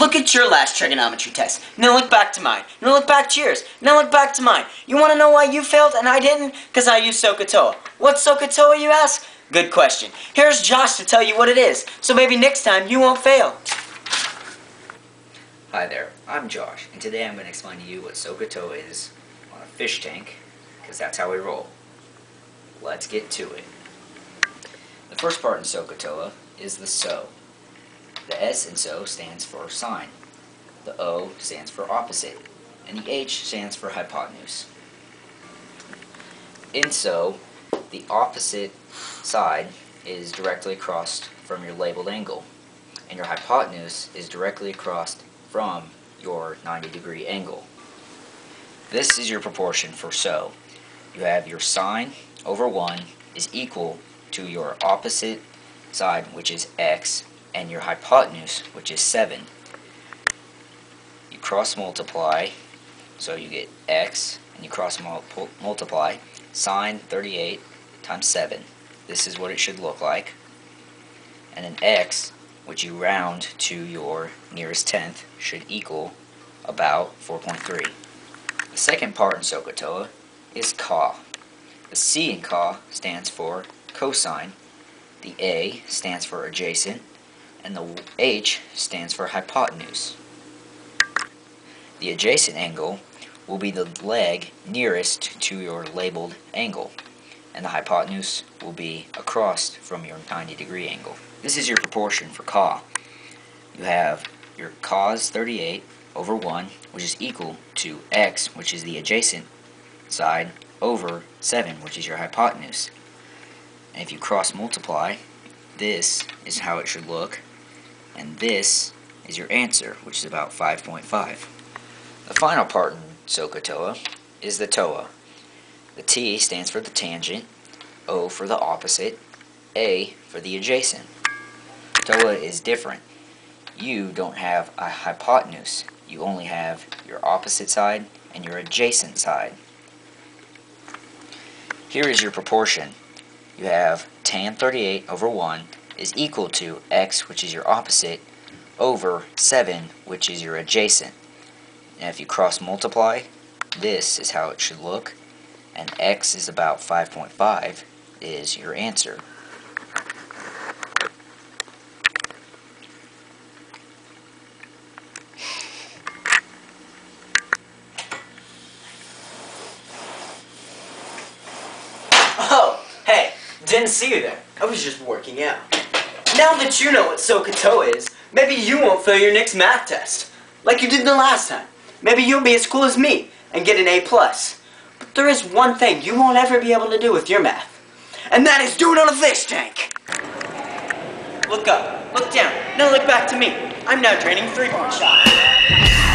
Look at your last trigonometry test. Now look back to mine. Now look back to yours. Now look back to mine. You want to know why you failed and I didn't? Because I used Soh-Cah-Toa. What's Soh-Cah-Toa, you ask? Good question. Here's Josh to tell you what it is, so maybe next time you won't fail. Hi there, I'm Josh, and today I'm going to explain to you what Soh-Cah-Toa is on a fish tank, because that's how we roll. Let's get to it. The first part in Soh-Cah-Toa is the Soh. The S in Soh stands for sine, the O stands for opposite, and the H stands for hypotenuse. In Soh, the opposite side is directly across from your labeled angle, and your hypotenuse is directly across from your 90-degree angle. This is your proportion for Soh. You have your sine over 1 is equal to your opposite side, which is x, and your hypotenuse, which is 7. You cross multiply, so you get x, and you cross multiply sine 38 times 7. This is what it should look like. And then x, which you round to your nearest tenth, should equal about 4.3. The second part in Soh-Cah-Toa is Ka. The C in Ka stands for cosine, the A stands for adjacent, and the H stands for hypotenuse. The adjacent angle will be the leg nearest to your labeled angle, and the hypotenuse will be across from your 90-degree angle. This is your proportion for Ka. You have your cos 38 over 1, which is equal to x, which is the adjacent side, over 7, which is your hypotenuse. And if you cross multiply, this is how it should look, and this is your answer, which is about 5.5. The final part in Soh-Cah-Toa is the Toa. The T stands for the tangent, O for the opposite, A for the adjacent. Toa is different. You don't have a hypotenuse. You only have your opposite side and your adjacent side. Here is your proportion. You have tan 38 over 1 is equal to x, which is your opposite, over 7, which is your adjacent. And if you cross multiply, this is how it should look, and x is about 5.5 is your answer. Oh, hey, didn't see you there. I was just working out. Now that you know what Soh-Cah-Toa is, maybe you won't fail your next math test, like you did the last time. Maybe you'll be as cool as me and get an A+. But there is one thing you won't ever be able to do with your math, and that is do it on a fish tank. Look up, look down, now look back to me. I'm now training 3-point shot.